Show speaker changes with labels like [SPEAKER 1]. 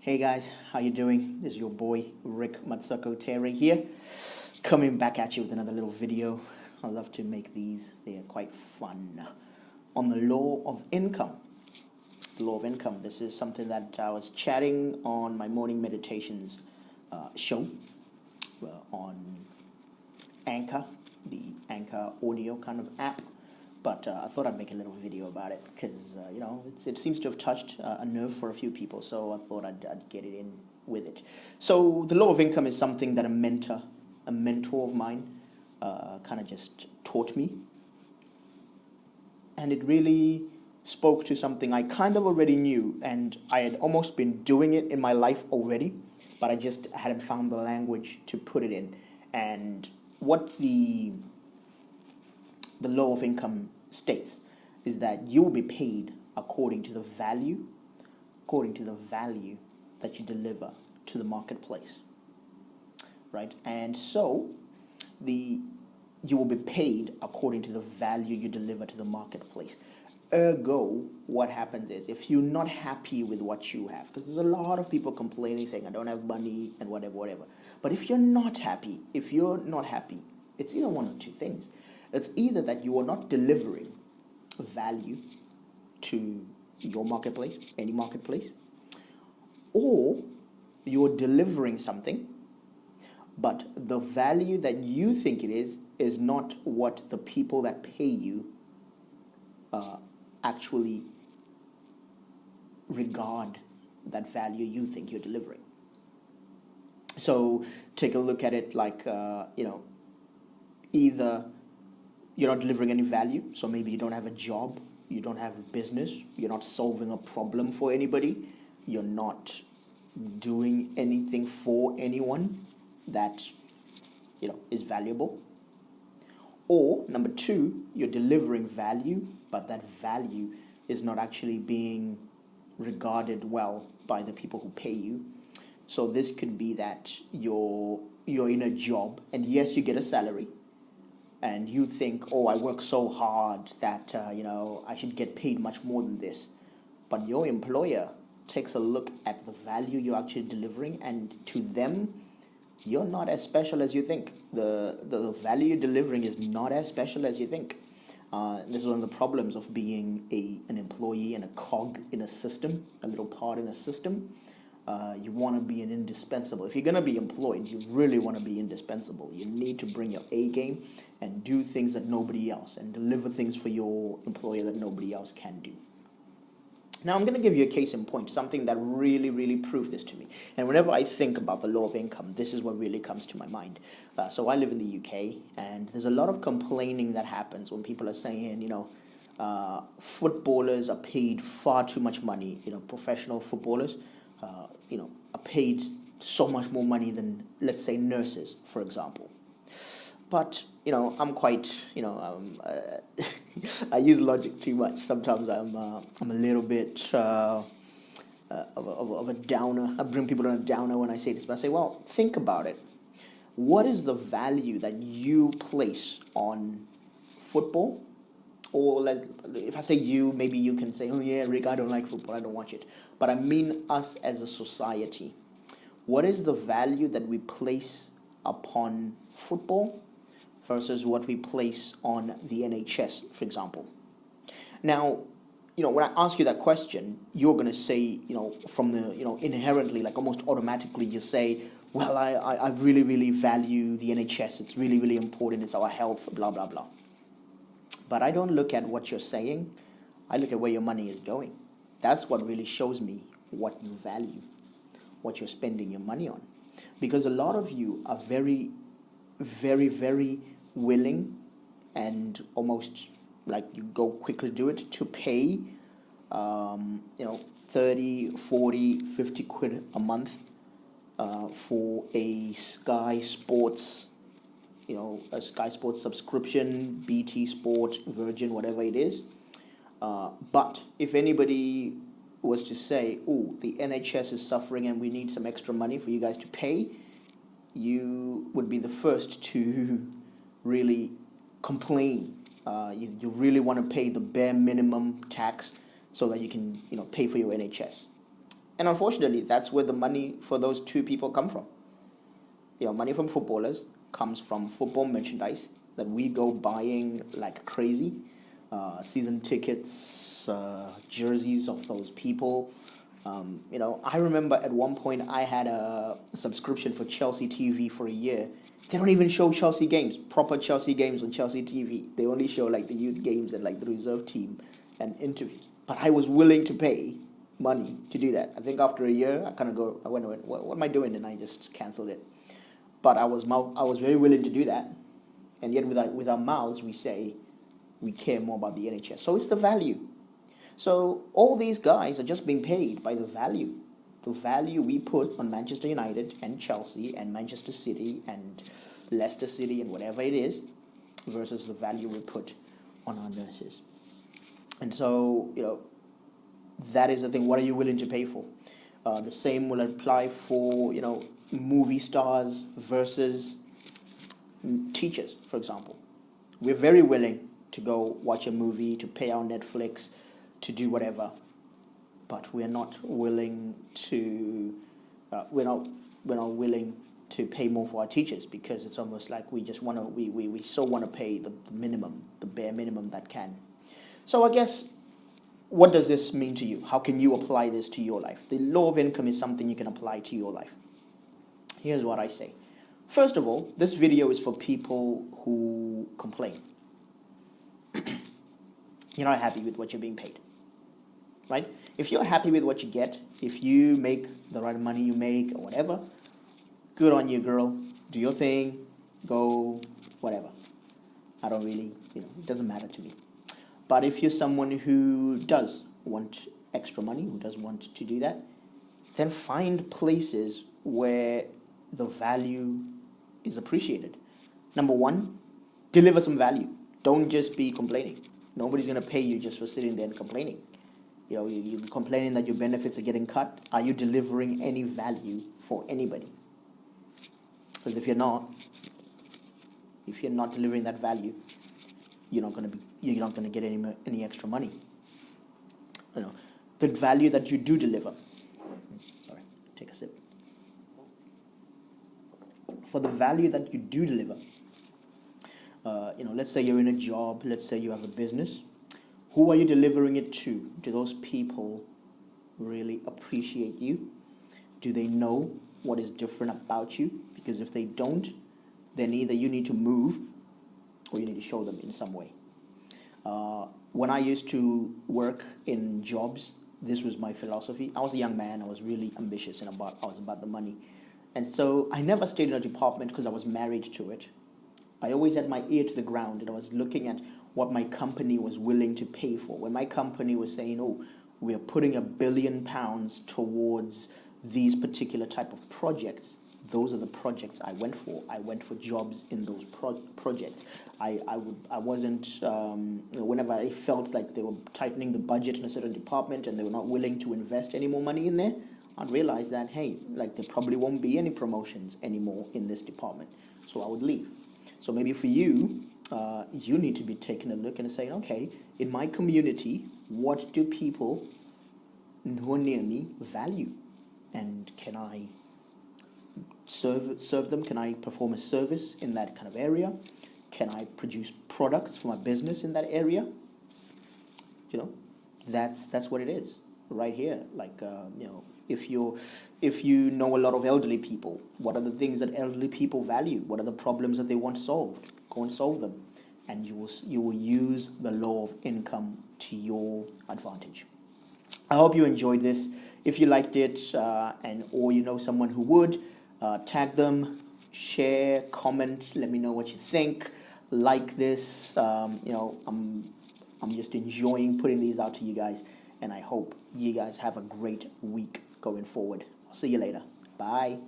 [SPEAKER 1] Hey guys, how you doing? This is your boy Rick Matsuko Terry here, coming back at you with another little video. I love to make these; they are quite fun. On the law of income. The law of income. This is something that I was chatting on my morning meditations show on Anchor, the Anchor audio kind of app. But I thought I'd make a little video about it because, it seems to have touched a nerve for a few people. So I thought I'd get it in with it. So the law of income is something that a mentor of mine, kind of just taught me. And it really spoke to something I kind of already knew. And I had almost been doing it in my life already, but I just hadn't found the language to put it in. And what the law of income states is that you will be paid according to the value that you deliver to the marketplace, right? And so you will be paid according to the value you deliver to the marketplace. Ergo, what happens is if you're not happy with what you have, because there's a lot of people complaining, saying I don't have money and whatever. But if you're not happy, it's either one of two things. It's either that you are not delivering value to your marketplace, any marketplace, or you're delivering something, but the value that you think it is not what the people that pay you actually regard that value you think you're delivering. So take a look at it like, either you're not delivering any value, so maybe you don't have a job, you don't have a business, you're not solving a problem for anybody, you're not doing anything for anyone that is valuable. Or number two, you're delivering value, but that value is not actually being regarded well by the people who pay you. So this could be that you're in a job, and yes, you get a salary, and you think, oh, I work so hard that I should get paid much more than this. But your employer takes a look at the value you're actually delivering, and to them, you're not as special as you think. The value you're delivering is not as special as you think. This is one of the problems of being an employee and a cog in a system, a little part in a system. You want to be an indispensable. If you're going to be employed, you really want to be indispensable. You need to bring your A game and do things that nobody else, and deliver things for your employer that nobody else can do. Now, I'm going to give you a case in point, something that really, really proved this to me. And whenever I think about the law of income, this is what really comes to my mind. So I live in the UK, and there's a lot of complaining that happens when people are saying, footballers are paid far too much money. Professional footballers, are paid so much more money than, let's say, nurses, for example. But I'm quite, I use logic too much. Sometimes I'm a little bit of a downer. I bring people on a downer when I say this, but I say, well, think about it. What is the value that you place on football? Or like, if I say you, maybe you can say, oh yeah, Rick, I don't like football, I don't watch it. But I mean us as a society. What is the value that we place upon football versus what we place on the NHS, for example? Now, when I ask you that question, you're going to say, from the, inherently, like almost automatically, you say, well, I really, really value the NHS. It's really, really important. It's our health, blah, blah, blah. But I don't look at what you're saying. I look at where your money is going. That's what really shows me what you value, what you're spending your money on. Because a lot of you are very, very, very willing, and almost like you go quickly do it, to pay 30, 40, 50 quid a month for a Sky Sports subscription, BT Sport, Virgin, whatever it is. But if anybody was to say, oh, the NHS is suffering and we need some extra money for you guys to pay, you would be the first to really complain. You really want to pay the bare minimum tax so that you can pay for your NHS. And unfortunately, that's where the money for those two people come from. Money from footballers comes from football merchandise that we go buying like crazy. Season tickets, jerseys of those people. I remember at one point I had a subscription for Chelsea TV for a year. They don't even show Chelsea games, proper Chelsea games on Chelsea TV. They only show like the youth games and like the reserve team and interviews. But I was willing to pay money to do that. I think after a year, I went, what am I doing? And I just canceled it. But I was very willing to do that. And yet with our mouths, we say we care more about the NHS. So it's the value. So all these guys are just being paid by the value we put on Manchester United and Chelsea and Manchester City and Leicester City and whatever it is, versus the value we put on our nurses. And so, that is the thing. What are you willing to pay for? The same will apply for, movie stars versus teachers, for example. We're very willing to go watch a movie, to pay our Netflix, to do whatever, but we're not willing to we're not willing to pay more for our teachers, because it's almost like we just want to we so want to pay the minimum, the bare minimum that can. So I guess, what does this mean to you? How can you apply this to your life? The law of income is something you can apply to your life. Here's what I say. First of all, this video is for people who complain. You're not happy with what you're being paid, right? If you're happy with what you get, if you make the right money you make or whatever, good on you, girl. Do your thing, go, whatever. I don't really, it doesn't matter to me. But if you're someone who does want extra money, who does want to do that, then find places where the value is appreciated. Number one, deliver some value. Don't just be complaining. Nobody's going to pay you just for sitting there and complaining. You're complaining that your benefits are getting cut. Are you delivering any value for anybody? Because if you're not delivering that value, you're not going to get any extra money. The value that you do deliver. Sorry, take a sip. For the value that you do deliver, let's say you're in a job, let's say you have a business. Who are you delivering it to? Do those people really appreciate you? Do they know what is different about you? Because if they don't, then either you need to move or you need to show them in some way. When I used to work in jobs, this was my philosophy. I was a young man. I was really ambitious and I was about the money. And so I never stayed in a department because I was married to it. I always had my ear to the ground, and I was looking at what my company was willing to pay for. When my company was saying, oh, we're putting £1 billion towards these particular type of projects, those are the projects I went for. I went for jobs in those projects. I wasn't, whenever I felt like they were tightening the budget in a certain department and they were not willing to invest any more money in there, I'd realize that, hey, like there probably won't be any promotions anymore in this department. So I would leave. So maybe for you, you need to be taking a look and saying, okay, in my community, what do people who are near me value? And can I serve them? Can I perform a service in that kind of area? Can I produce products for my business in that area? That's what it is right here. Like, if you know a lot of elderly people, what are the things that elderly people value? What are the problems that they want solved? Go and solve them, and you will use the law of income to your advantage. I hope you enjoyed this. If you liked it, or you know someone who would, tag them, share, comment, let me know what you think. Like this. I'm just enjoying putting these out to you guys, and I hope you guys have a great week going forward. I'll see you later. Bye.